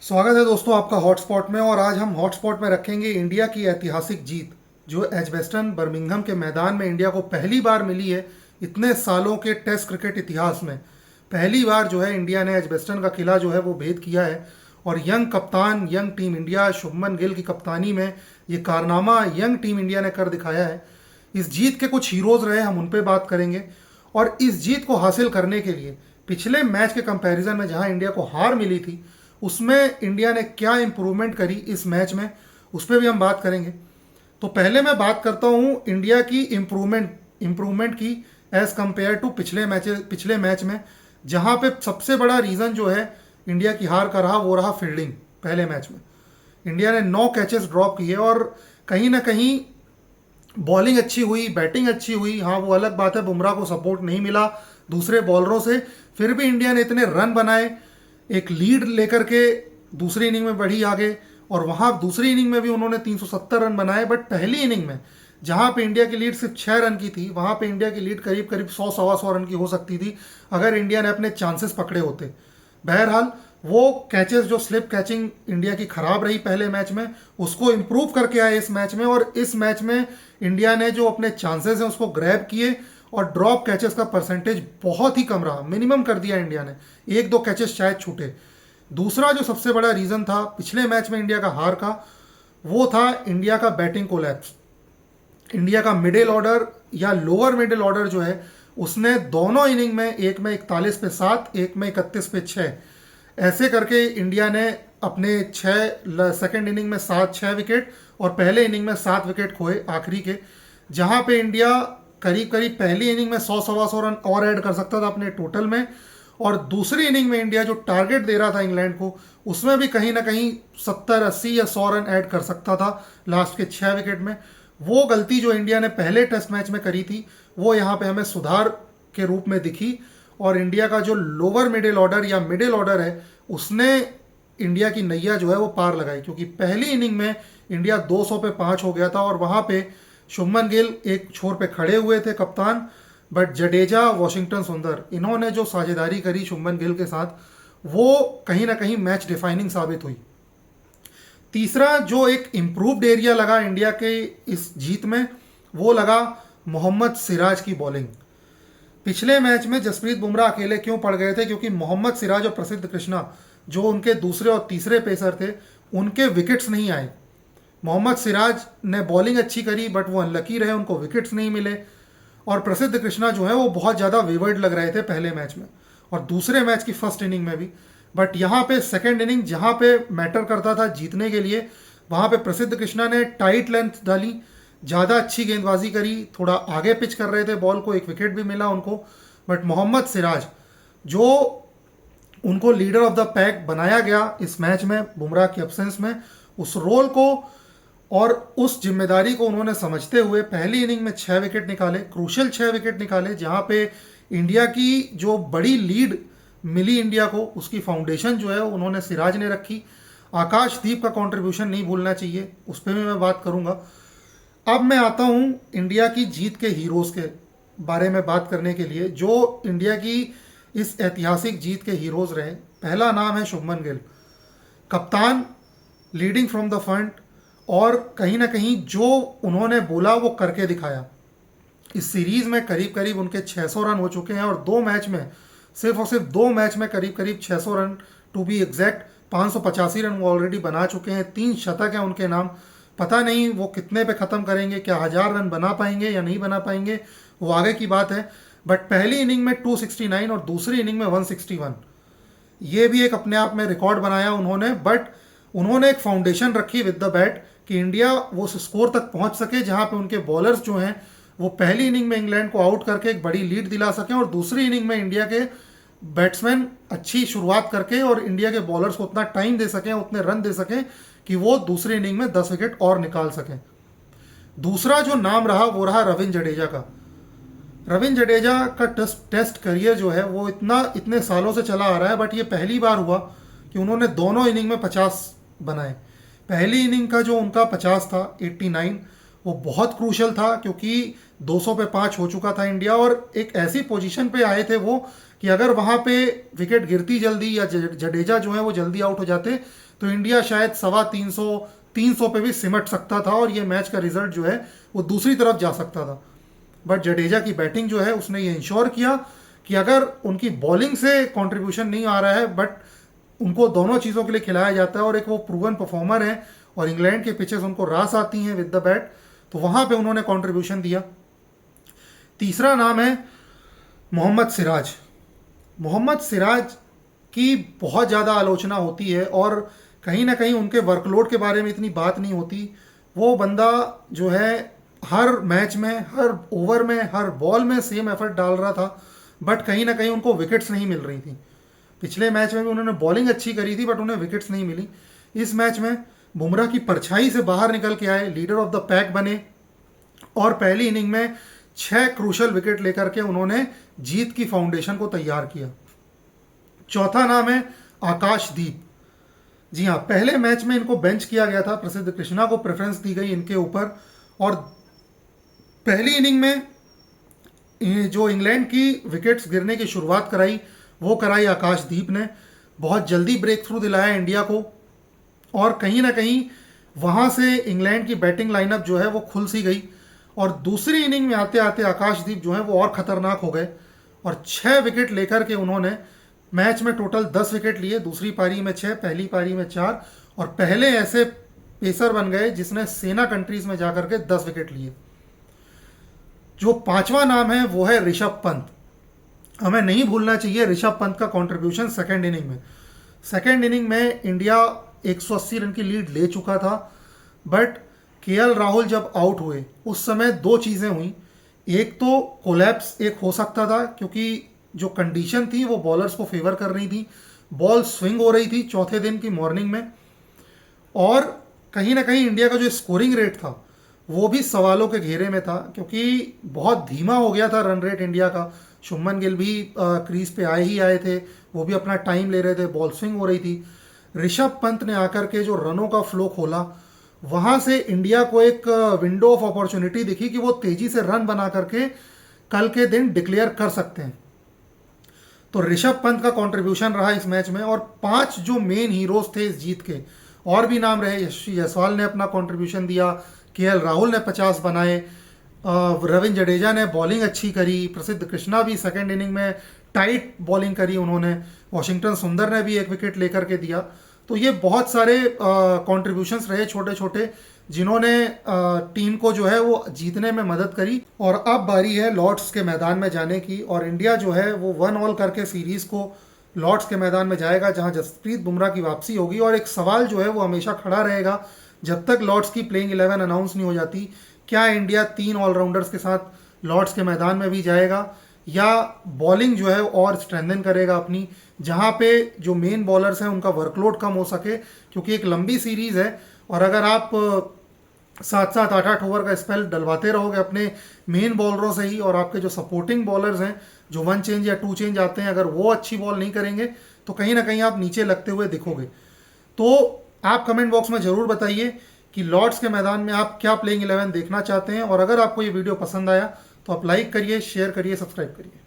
स्वागत है दोस्तों आपका हॉटस्पॉट में। और आज हम हॉटस्पॉट में रखेंगे इंडिया की ऐतिहासिक जीत जो एजबेस्टन बर्मिंघम के मैदान में इंडिया को पहली बार मिली है इतने सालों के टेस्ट क्रिकेट इतिहास में। पहली बार जो है इंडिया ने एजबेस्टन का किला जो है वो भेद किया है। और यंग कप्तान young team India Shubman Gill की कप्तानी में ये कारनामा यंग टीम इंडिया ने कर दिखाया है। इस जीत के कुछ हीरोज रहे, हम उन पे बात करेंगे। और इस जीत को हासिल करने के लिए पिछले मैच के कंपैरिजन में जहां इंडिया को हार मिली थी उसमें इंडिया ने क्या इंप्रूवमेंट करी इस मैच में, उस पर भी हम बात करेंगे। तो पहले मैं बात करता हूं इंडिया की इम्प्रूवमेंट की एज कंपेयर टू पिछले मैच में, जहां पे सबसे बड़ा रीज़न जो है इंडिया की हार का रहा वो रहा फील्डिंग। पहले मैच में इंडिया ने 9 कैचेस ड्रॉप किए और कहीं ना कहीं बॉलिंग अच्छी हुई, बैटिंग अच्छी हुई। हाँ, वो अलग बात है बुमराह को सपोर्ट नहीं मिला दूसरे बॉलरों से, फिर भी इंडिया ने इतने रन बनाए, एक लीड लेकर के दूसरी इनिंग में बढ़ी आगे। और वहां दूसरी इनिंग में भी उन्होंने 370 रन बनाए। बट पहली इनिंग में जहां पे इंडिया की लीड सिर्फ 6 रन की थी वहां पे इंडिया की लीड करीब करीब 100-125 रन की हो सकती थी अगर इंडिया ने अपने चांसेस पकड़े होते। बहरहाल वो कैचेस जो स्लिप कैचिंग इंडिया की खराब रही पहले मैच में उसको इंप्रूव करके आए इस मैच में। और इस मैच में इंडिया ने जो अपने चांसेस हैं उसको ग्रैब किए और ड्रॉप कैचेस का परसेंटेज बहुत ही कम रहा, मिनिमम कर दिया इंडिया ने, 1-2 कैचेस शायद छूटे। दूसरा जो सबसे बड़ा रीजन था पिछले मैच में इंडिया का हार का वो था इंडिया का बैटिंग कोलैप्स। इंडिया का मिडिल ऑर्डर या लोअर मिडिल ऑर्डर जो है उसने दोनों इनिंग में, एक में 41 पे 7, एक में 31 पे 6, ऐसे करके इंडिया ने अपने 6 सेकेंड इनिंग में 7-6 विकेट और पहले इनिंग में 7 विकेट खोए आखिरी के। जहां पे इंडिया करीब करीब पहली इनिंग में 100-125 रन और ऐड कर सकता था अपने टोटल में। और दूसरी इनिंग में इंडिया जो टारगेट दे रहा था इंग्लैंड को उसमें भी कहीं ना कहीं 70-80 या 100 रन ऐड कर सकता था लास्ट के 6 विकेट में। वो गलती जो इंडिया ने पहले टेस्ट मैच में करी थी वो यहाँ पे हमें सुधार के रूप में दिखी। और इंडिया का जो लोअर मिडिल ऑर्डर या मिडिल ऑर्डर है उसने इंडिया की नैया जो है वो पार लगाई, क्योंकि पहली इनिंग में इंडिया 200 पे 5 हो गया था और वहां पे शुभमन गिल एक छोर पे खड़े हुए थे कप्तान, बट जडेजा, वॉशिंगटन सुंदर, इन्होंने जो साझेदारी करी शुभमन गिल के साथ वो कहीं ना कहीं मैच डिफाइनिंग साबित हुई। तीसरा जो एक इम्प्रूव्ड एरिया लगा इंडिया के इस जीत में वो लगा मोहम्मद सिराज की बॉलिंग। पिछले मैच में जसप्रीत बुमराह अकेले क्यों पड़ गए थे, क्योंकि मोहम्मद सिराज और प्रसिद्ध कृष्णा जो उनके दूसरे और तीसरे पेसर थे उनके विकेट्स नहीं आए। मोहम्मद सिराज ने बॉलिंग अच्छी करी बट वो अनलकी रहे, उनको विकेट्स नहीं मिले। और प्रसिद्ध कृष्णा जो है वो बहुत ज़्यादा वेवर्ड लग रहे थे पहले मैच में और दूसरे मैच की फर्स्ट इनिंग में भी। बट यहाँ पे सेकेंड इनिंग जहाँ पे मैटर करता था जीतने के लिए वहाँ पे प्रसिद्ध कृष्णा ने टाइट लेंथ डाली, ज़्यादा अच्छी गेंदबाजी करी, थोड़ा आगे पिच कर रहे थे बॉल को, एक विकेट भी मिला उनको। बट मोहम्मद सिराज जो उनको लीडर ऑफ द पैक बनाया गया इस मैच में बुमराह की एब्सेंस में, उस रोल को और उस जिम्मेदारी को उन्होंने समझते हुए पहली इनिंग में 6 विकेट निकाले, क्रूशियल 6 विकेट निकाले, जहां पे इंडिया की जो बड़ी लीड मिली इंडिया को उसकी फाउंडेशन जो है उन्होंने सिराज ने रखी। आकाशदीप का कंट्रीब्यूशन नहीं भूलना चाहिए, उस पर भी मैं बात करूंगा। अब मैं आता हूं इंडिया की जीत के हीरोज के बारे में बात करने के लिए, जो इंडिया की इस ऐतिहासिक जीत के हीरोज रहे। पहला नाम है शुभमन गिल, कप्तान, लीडिंग फ्रॉम द फ्रंट, और कहीं ना कहीं जो उन्होंने बोला वो करके दिखाया। इस सीरीज में करीब करीब उनके 600 रन हो चुके हैं और 2 मैच में, सिर्फ और सिर्फ 2 मैच में करीब करीब 600 run, to be exact 585 run वो ऑलरेडी बना चुके हैं। 3 शतक हैं उनके नाम। पता नहीं वो कितने पे ख़त्म करेंगे, क्या 1000 रन बना पाएंगे या नहीं बना पाएंगे, वो आगे की बात है। बट पहली इनिंग में 269 और दूसरी इनिंग में 161, ये भी एक अपने आप में रिकॉर्ड बनाया उन्होंने। बट उन्होंने एक फाउंडेशन रखी विद द बैट कि इंडिया वो स्कोर तक पहुंच सके जहां पे उनके बॉलर्स जो हैं वो पहली इनिंग में इंग्लैंड को आउट करके एक बड़ी लीड दिला सकें और दूसरी इनिंग में इंडिया के बैट्समैन अच्छी शुरुआत करके और इंडिया के बॉलर्स को उतना टाइम दे सकें, उतने रन दे सकें कि वो दूसरी इनिंग में 10 विकेट और निकाल सकें। दूसरा जो नाम रहा वो रहा रविंद्र जडेजा का। रविंद्र जडेजा का टेस्ट करियर जो है वो इतने सालों से चला आ रहा है, बट ये पहली बार हुआ कि उन्होंने दोनों इनिंग में 50 बनाए। पहली इनिंग का जो उनका 50 था 89, वो बहुत क्रूशल था क्योंकि 200 पे 5 हो चुका था इंडिया और एक ऐसी पोजीशन पे आए थे वो कि अगर वहाँ पे विकेट गिरती जल्दी या जडेजा जो है वो जल्दी आउट हो जाते तो इंडिया शायद 350 पे भी सिमट सकता था और ये मैच का रिजल्ट जो है वो दूसरी तरफ जा सकता था। बट जडेजा की बैटिंग जो है उसने ये इंश्योर किया कि अगर उनकी बॉलिंग से कंट्रीब्यूशन नहीं आ रहा है बट उनको दोनों चीज़ों के लिए खिलाया जाता है और एक वो प्रूवन परफॉर्मर है और इंग्लैंड के पिचेस उनको रास आती हैं विद द बैट, तो वहाँ पे उन्होंने कंट्रीब्यूशन दिया। तीसरा नाम है मोहम्मद सिराज। मोहम्मद सिराज की बहुत ज़्यादा आलोचना होती है और कहीं ना कहीं उनके वर्कलोड के बारे में इतनी बात नहीं होती। वो बंदा जो है हर मैच में, हर ओवर में, हर बॉल में सेम एफर्ट डाल रहा था बट कहीं ना कहीं उनको विकेट्स नहीं मिल रही थी। पिछले मैच में भी उन्होंने बॉलिंग अच्छी करी थी बट उन्हें विकेट्स नहीं मिली। इस मैच में बुमराह की परछाई से बाहर निकल के आए, लीडर ऑफ द पैक बने और पहली इनिंग में 6 क्रूशल विकेट लेकर के उन्होंने जीत की फाउंडेशन को तैयार किया। चौथा नाम है आकाशदीप। जी हाँ, पहले मैच में इनको बेंच किया गया था, प्रसिद्ध कृष्णा को प्रेफरेंस दी गई इनके ऊपर और पहली इनिंग में जो इंग्लैंड की विकेट्स गिरने की शुरुआत कराई वो कराई आकाशदीप ने। बहुत जल्दी ब्रेक थ्रू दिलाया इंडिया को और कहीं ना कहीं वहाँ से इंग्लैंड की बैटिंग लाइनअप जो है वो खुल सी गई और दूसरी इनिंग में आते आते आकाशदीप जो है वो और ख़तरनाक हो गए और 6 विकेट लेकर के उन्होंने मैच में टोटल 10 विकेट लिए। दूसरी पारी में 6, पहली पारी में 4 और पहले ऐसे पेसर बन गए जिसने सेना कंट्रीज में जाकर के 10 विकेट लिए। जो पांचवा नाम है वो है ऋषभ पंत। हमें नहीं भूलना चाहिए ऋषभ पंत का कंट्रीब्यूशन सेकेंड इनिंग में। सेकेंड इनिंग में इंडिया 180 रन की लीड ले चुका था बट केएल राहुल जब आउट हुए उस समय 2 चीज़ें हुई। एक तो कोलैप्स एक हो सकता था क्योंकि जो कंडीशन थी वो बॉलर्स को फेवर कर रही थी, बॉल स्विंग हो रही थी चौथे दिन की मॉर्निंग में और कहीं ना कहीं इंडिया का जो स्कोरिंग रेट था वो भी सवालों के घेरे में था क्योंकि बहुत धीमा हो गया था रन रेट इंडिया का। शुभमन गिल भी क्रीज पे आए ही आए थे, वो भी अपना टाइम ले रहे थे, बॉल स्विंग हो रही थी। ऋषभ पंत ने आकर के जो रनों का फ्लो खोला वहाँ से इंडिया को एक विंडो ऑफ अपॉर्चुनिटी दिखी कि वो तेजी से रन बना करके कल के दिन डिक्लेयर कर सकते हैं। तो ऋषभ पंत का कंट्रीब्यूशन रहा इस मैच में और 5 जो मेन हीरोज थे इस जीत के, और भी नाम रहे। यशस्वी जायसवाल ने अपना कंट्रीब्यूशन दिया, केएल राहुल ने 50 बनाए, रविंद्र जडेजा ने बॉलिंग अच्छी करी, प्रसिद्ध कृष्णा भी सेकंड इनिंग में टाइट बॉलिंग करी उन्होंने, वॉशिंगटन सुंदर ने भी 1 विकेट लेकर के दिया। तो ये बहुत सारे कंट्रीब्यूशंस रहे छोटे छोटे जिन्होंने टीम को जो है वो जीतने में मदद करी। और अब बारी है लॉर्ड्स के मैदान में जाने की और इंडिया जो है वो 1-1 करके सीरीज को लॉर्ड्स के मैदान में जाएगा जहां जसप्रीत बुमराह की वापसी होगी। और एक सवाल जो है वो हमेशा खड़ा रहेगा जब तक लॉर्ड्स की प्लेइंग 11 अनाउंस नहीं हो जाती, क्या इंडिया 3 ऑलराउंडर्स के साथ लॉर्ड्स के मैदान में भी जाएगा या बॉलिंग जो है और स्ट्रेंथन करेगा अपनी, जहां पे जो मेन बॉलर्स हैं उनका वर्कलोड कम हो सके क्योंकि एक लंबी सीरीज है और अगर आप 7-7, 8-8 ओवर का स्पेल डलवाते रहोगे अपने मेन बॉलरों से ही और आपके जो सपोर्टिंग बॉलर्स हैं जो 1 चेंज या 2 चेंज आते हैं, अगर वो अच्छी बॉल नहीं करेंगे तो कहीं ना कहीं आप नीचे लगते हुए दिखोगे। तो आप कमेंट बॉक्स में ज़रूर बताइए कि लॉर्ड्स के मैदान में आप क्या प्लेइंग 11 देखना चाहते हैं और अगर आपको ये वीडियो पसंद आया तो आप लाइक करिए, शेयर करिए, सब्सक्राइब करिए।